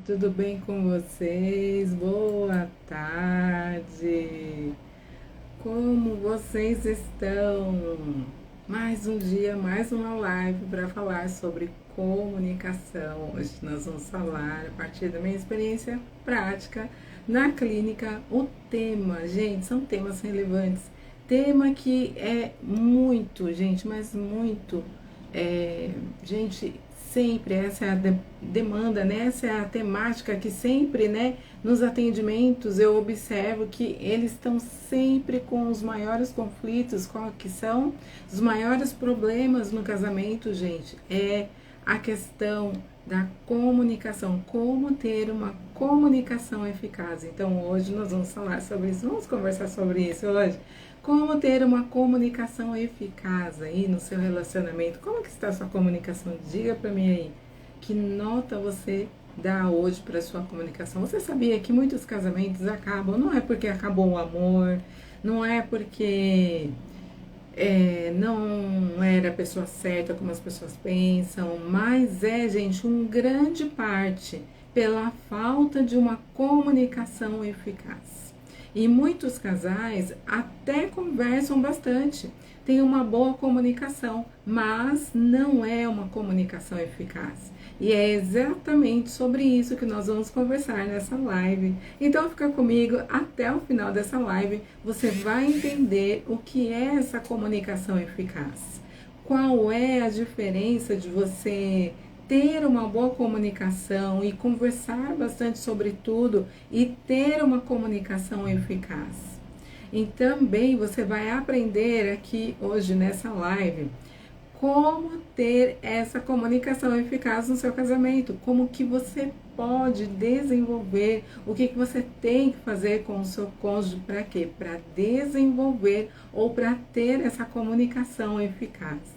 Tudo bem com vocês? Boa tarde! Como vocês estão? Mais um dia, mais uma live para falar sobre comunicação. Hoje nós vamos falar a partir da minha experiência prática na clínica. O tema, gente, são temas relevantes. Tema que é muito, gente, mas muito gente, sempre essa é a demanda, né? Essa é a temática que sempre, né, nos atendimentos eu observo que eles estão sempre com os maiores conflitos, qual que são os maiores problemas no casamento, gente, é a questão da comunicação, como ter uma comunicação eficaz. Então hoje nós vamos falar sobre isso, vamos conversar sobre isso hoje. Como ter uma comunicação eficaz aí no seu relacionamento? Como que está a sua comunicação? Diga para mim aí. Que nota você dá hoje para sua comunicação? Você sabia que muitos casamentos acabam, não é porque acabou o amor, não é porque não era a pessoa certa como as pessoas pensam, mas é, gente, grande parte pela falta de uma comunicação eficaz. E muitos casais até conversam bastante, têm uma boa comunicação, mas não é uma comunicação eficaz. E é exatamente sobre isso que nós vamos conversar nessa live. Então fica comigo até o final dessa live, você vai entender o que é essa comunicação eficaz. Qual é a diferença de você ter uma boa comunicação e conversar bastante sobre tudo e ter uma comunicação eficaz. E também você vai aprender aqui hoje nessa live como ter essa comunicação eficaz no seu casamento, como que você pode desenvolver, o que você tem que fazer com o seu cônjuge para quê? Para desenvolver ou para ter essa comunicação eficaz.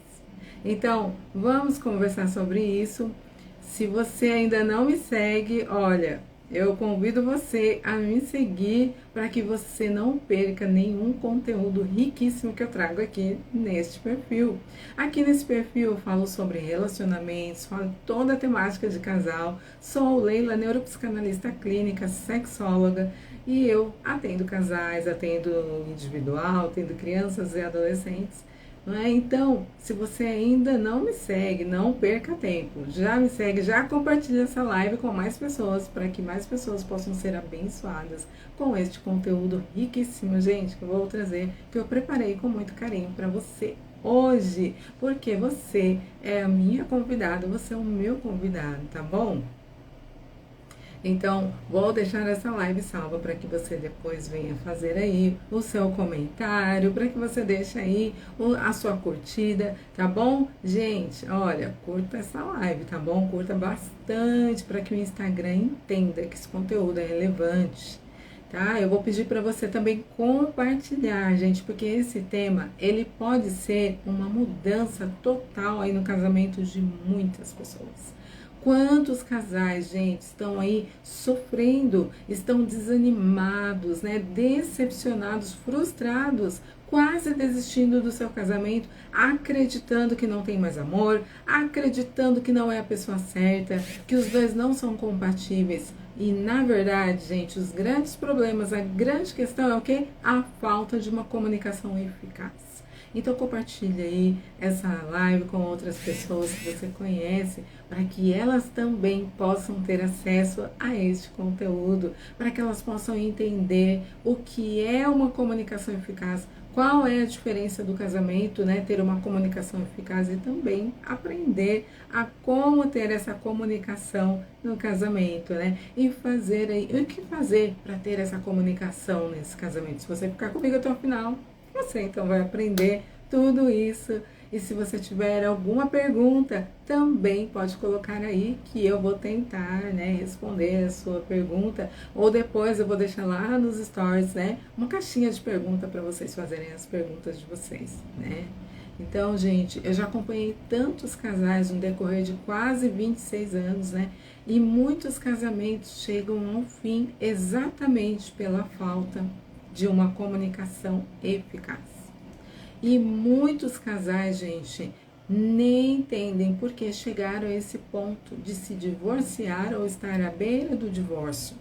Então, vamos conversar sobre isso. Se você ainda não me segue, olha, eu convido você a me seguir para que você não perca nenhum conteúdo riquíssimo que eu trago aqui neste perfil. Aqui nesse perfil eu falo sobre relacionamentos, falo toda a temática de casal. Sou Leila, neuropsicanalista clínica, sexóloga, e eu atendo casais, atendo individual, atendo crianças e adolescentes. Não é? Então, se você ainda não me segue, não perca tempo. Já me segue, já compartilha essa live com mais pessoas, para que mais pessoas possam ser abençoadas com este conteúdo riquíssimo, gente, que eu vou trazer, que eu preparei com muito carinho para você hoje, porque você é a minha convidada, você é o meu convidado, tá bom? Então, vou deixar essa live salva para que você depois venha fazer aí o seu comentário, para que você deixe aí a sua curtida, tá bom? Gente, olha, curta essa live, tá bom? Curta bastante para que o Instagram entenda que esse conteúdo é relevante. Tá? Eu vou pedir para você também compartilhar, gente, porque esse tema, ele pode ser uma mudança total aí no casamento de muitas pessoas. Quantos casais, gente, estão aí sofrendo, estão desanimados, né, decepcionados, frustrados, quase desistindo do seu casamento, acreditando que não tem mais amor, acreditando que não é a pessoa certa, que os dois não são compatíveis. E na verdade, gente, os grandes problemas, a grande questão é o quê? A falta de uma comunicação eficaz. Então compartilhe aí essa live com outras pessoas que você conhece, para que elas também possam ter acesso a este conteúdo, para que elas possam entender o que é uma comunicação eficaz, qual é a diferença do casamento, né? Ter uma comunicação eficaz e também aprender a como ter essa comunicação no casamento, né? E fazer aí, o que fazer para ter essa comunicação nesse casamento? Se você ficar comigo até o final, você então vai aprender tudo isso. E se você tiver alguma pergunta, também pode colocar aí que eu vou tentar, né, responder a sua pergunta. Ou depois eu vou deixar lá nos stories, né, uma caixinha de pergunta para vocês fazerem as perguntas de vocês, né. Então, gente, eu já acompanhei tantos casais no decorrer de quase 26 anos, né? E muitos casamentos chegam ao fim exatamente pela falta de uma comunicação eficaz. E muitos casais, gente, nem entendem por que chegaram a esse ponto de se divorciar ou estar à beira do divórcio.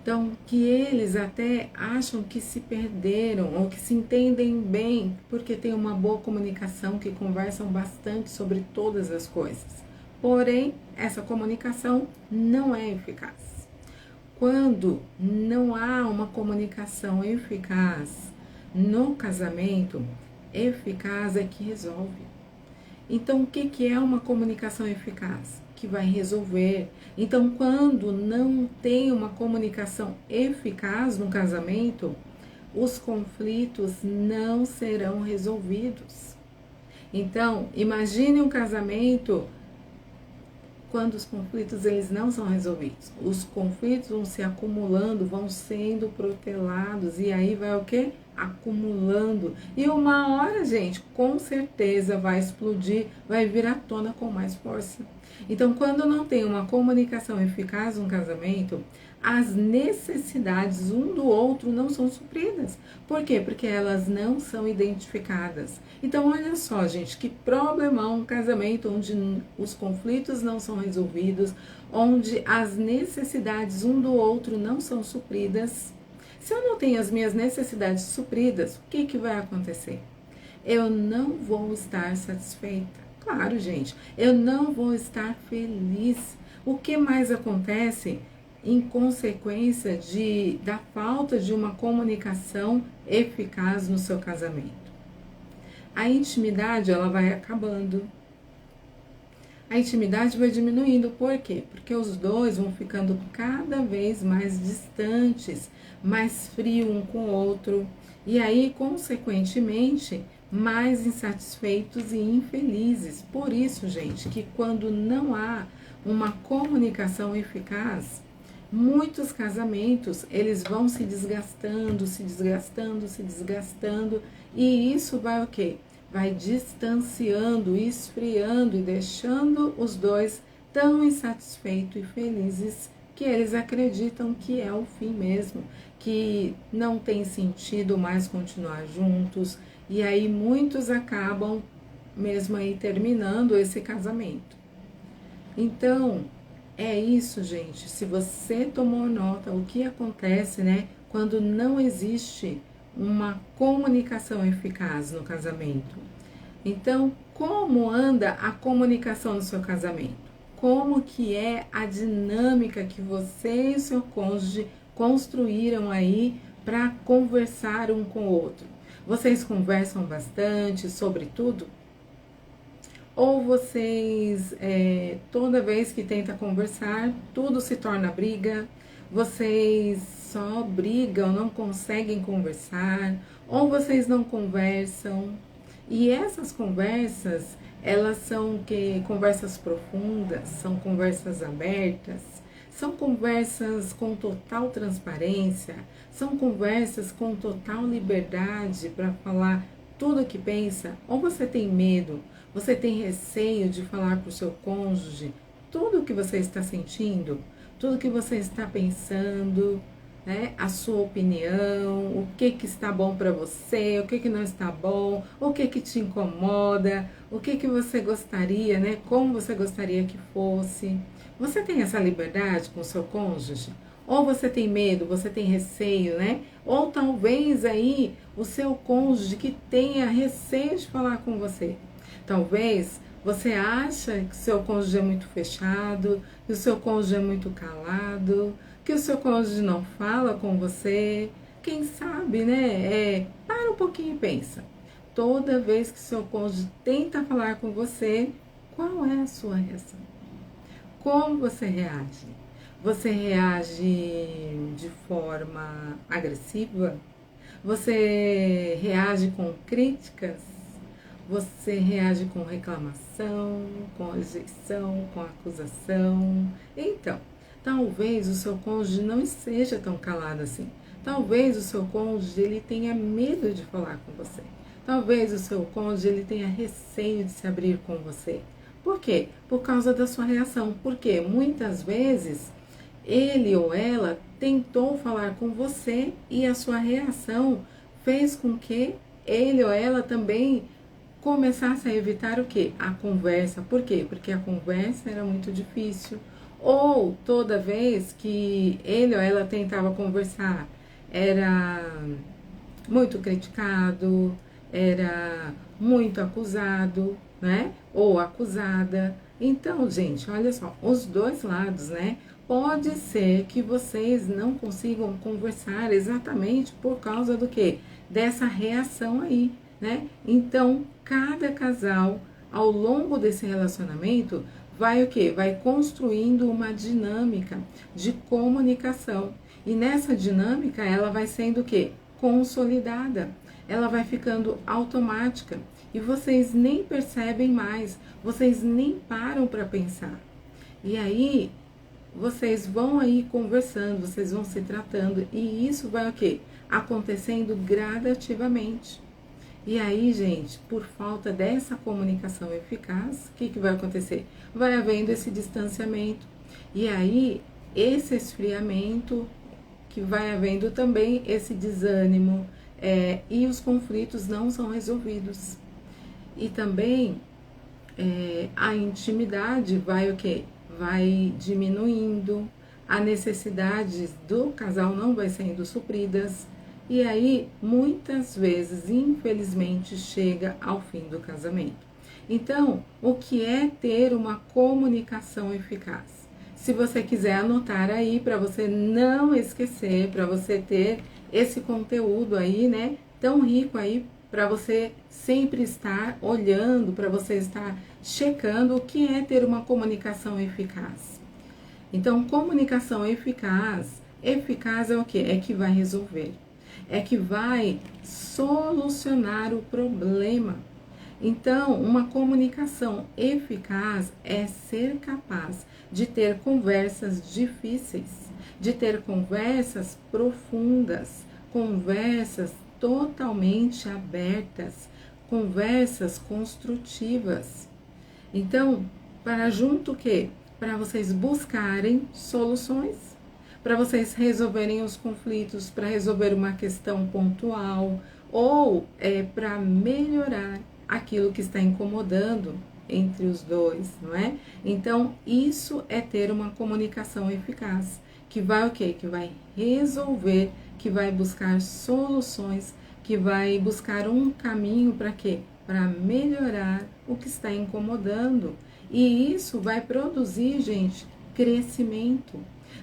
Então, que eles até acham que se perderam ou que se entendem bem porque tem uma boa comunicação, que conversam bastante sobre todas as coisas. Porém, essa comunicação não é eficaz. Quando não há uma comunicação eficaz no casamento, eficaz é que resolve. Então, o que é uma comunicação eficaz? Que vai resolver. Então, quando não tem uma comunicação eficaz no casamento, os conflitos não serão resolvidos. Então, imagine um casamento quando os conflitos eles não são resolvidos. Os conflitos vão se acumulando, vão sendo protelados e aí vai o quê? Acumulando. E uma hora, gente, com certeza vai explodir, vai vir à tona com mais força. Então, quando não tem uma comunicação eficaz no casamento, as necessidades um do outro não são supridas. Por quê? Porque elas não são identificadas. Então, olha só, gente, que problemão um casamento onde os conflitos não são resolvidos, onde as necessidades um do outro não são supridas. Se eu não tenho as minhas necessidades supridas, o que vai acontecer? Eu não vou estar satisfeita. Claro, gente, eu não vou estar feliz. O que mais acontece em consequência da falta de uma comunicação eficaz no seu casamento? A intimidade, ela vai acabando. A intimidade vai diminuindo. Por quê? Porque os dois vão ficando cada vez mais distantes, mais frio um com o outro. E aí, consequentemente, mais insatisfeitos e infelizes. Por isso, gente, que quando não há uma comunicação eficaz, muitos casamentos, eles vão se desgastando, se desgastando, se desgastando, e isso vai o quê? Vai distanciando, esfriando e deixando os dois tão insatisfeitos e felizes que eles acreditam que é o fim mesmo, que não tem sentido mais continuar juntos, e aí muitos acabam mesmo aí terminando esse casamento. Então, é isso, gente. Se você tomou nota, o que acontece, né, quando não existe uma comunicação eficaz no casamento? Então, como anda a comunicação no seu casamento? Como que é a dinâmica que você e o seu cônjuge construíram aí para conversar um com o outro? Vocês conversam bastante sobre tudo? Ou vocês, toda vez que tenta conversar, tudo se torna briga, vocês só brigam, não conseguem conversar, ou vocês não conversam. E essas conversas, elas são conversas profundas, são conversas abertas, são conversas com total transparência, são conversas com total liberdade para falar tudo o que pensa, ou você tem medo, você tem receio de falar para o seu cônjuge tudo o que você está sentindo, tudo o que você está pensando, né? A sua opinião, o que está bom para você, o que não está bom, o que te incomoda, o que você gostaria, né? Como você gostaria que fosse. Você tem essa liberdade com o seu cônjuge? Ou você tem medo, você tem receio, né? Ou talvez aí o seu cônjuge que tenha receio de falar com você. Talvez você acha que o seu cônjuge é muito fechado, que o seu cônjuge é muito calado, que o seu cônjuge não fala com você. Quem sabe, né? Para um pouquinho e pensa. Toda vez que o seu cônjuge tenta falar com você, qual é a sua reação? Como você reage? Você reage de forma agressiva? Você reage com críticas? Você reage com reclamação, com rejeição, com acusação? Então, talvez o seu cônjuge não esteja tão calado assim. Talvez o seu cônjuge ele tenha medo de falar com você. Talvez o seu cônjuge ele tenha receio de se abrir com você. Por quê? Por causa da sua reação. Porque muitas vezes ele ou ela tentou falar com você e a sua reação fez com que ele ou ela também começasse a evitar o quê? A conversa. Por quê? Porque a conversa era muito difícil. Ou toda vez que ele ou ela tentava conversar, era muito criticado, era muito acusado, né? Ou acusada. Então, gente, olha só, os dois lados, né? Pode ser que vocês não consigam conversar exatamente por causa do quê? Dessa reação aí, né? Então, cada casal, ao longo desse relacionamento, vai o quê? Vai construindo uma dinâmica de comunicação. E nessa dinâmica, ela vai sendo o quê? Consolidada. Ela vai ficando automática. E vocês nem percebem mais, vocês nem param para pensar. E aí, vocês vão aí conversando, vocês vão se tratando, e isso vai o quê? Acontecendo gradativamente. E aí, gente, por falta dessa comunicação eficaz, o que vai acontecer? Vai havendo esse distanciamento. E aí, esse esfriamento, que vai havendo também esse desânimo, e os conflitos não são resolvidos. E também a intimidade vai o quê? Vai diminuindo, as necessidades do casal não vai sendo supridas, e aí muitas vezes, infelizmente, chega ao fim do casamento. Então, o que é ter uma comunicação eficaz? Se você quiser anotar aí, para você não esquecer, para você ter esse conteúdo aí, né, tão rico aí, para você sempre estar olhando, para você estar checando o que é ter uma comunicação eficaz. Então, comunicação eficaz, eficaz é o que? É que vai resolver, é que vai solucionar o problema. Então, uma comunicação eficaz é ser capaz de ter conversas difíceis, de ter conversas profundas, conversas totalmente abertas, conversas construtivas. Então, para junto o quê? Para vocês buscarem soluções, para vocês resolverem os conflitos, para resolver uma questão pontual, ou para melhorar aquilo que está incomodando entre os dois, não é? Então, isso é ter uma comunicação eficaz, que vai o quê? Que vai resolver, que vai buscar soluções, que vai buscar um caminho para quê? Para melhorar o que está incomodando. E isso vai produzir, gente, crescimento,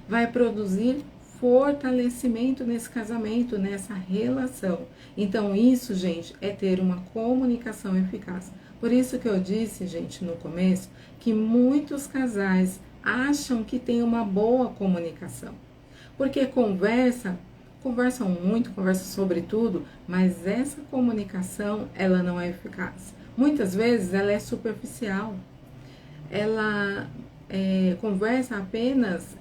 vai produzir fortalecimento nesse casamento, nessa relação. Então, isso, gente, é ter uma comunicação eficaz. Por isso que eu disse, gente, no começo, que muitos casais acham que tem uma boa comunicação. Porque conversam muito, conversam sobre tudo, mas essa comunicação, ela não é eficaz. Muitas vezes ela é superficial. Ela conversa apenas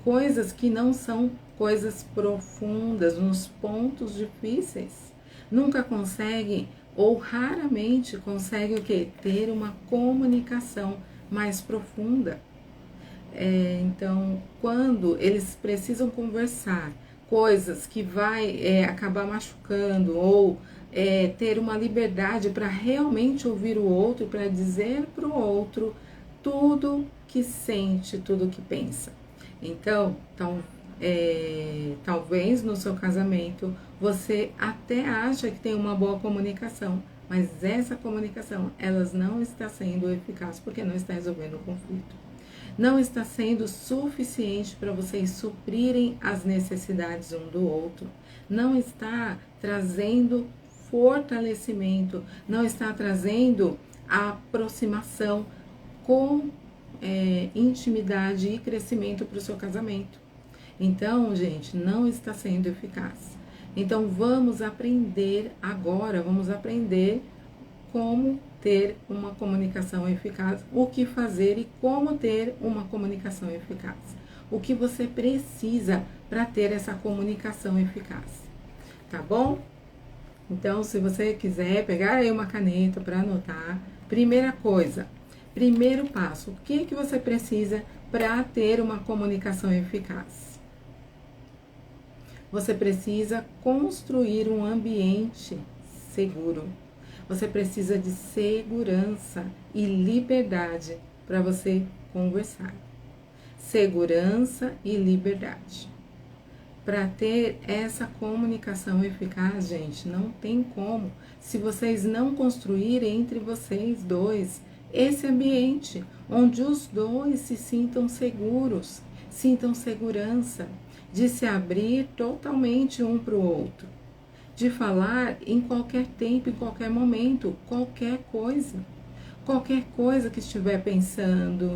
coisas que não são coisas profundas, nos pontos difíceis. Nunca consegue, ou raramente consegue o quê? Ter uma comunicação mais profunda. Então, quando eles precisam conversar coisas que vai acabar machucando, ou ter uma liberdade para realmente ouvir o outro, para dizer para o outro tudo que sente, tudo que pensa. Então, talvez no seu casamento você até acha que tem uma boa comunicação, mas essa comunicação, ela não está sendo eficaz porque não está resolvendo o conflito. Não está sendo suficiente para vocês suprirem as necessidades um do outro. Não está trazendo fortalecimento, não está trazendo aproximação com intimidade e crescimento para o seu casamento. Então, gente, não está sendo eficaz. Então, vamos aprender agora, vamos aprender como ter uma comunicação eficaz, o que fazer e como ter uma comunicação eficaz. O que você precisa para ter essa comunicação eficaz, tá bom? Então, se você quiser pegar aí uma caneta para anotar, primeira coisa, primeiro passo, o que você precisa para ter uma comunicação eficaz? Você precisa construir um ambiente seguro. Você precisa de segurança e liberdade para você conversar. Segurança e liberdade. Para ter essa comunicação eficaz, gente, não tem como se vocês não construírem entre vocês dois esse ambiente onde os dois se sintam seguros, sintam segurança de se abrir totalmente um para o outro, de falar em qualquer tempo, em qualquer momento, qualquer coisa que estiver pensando,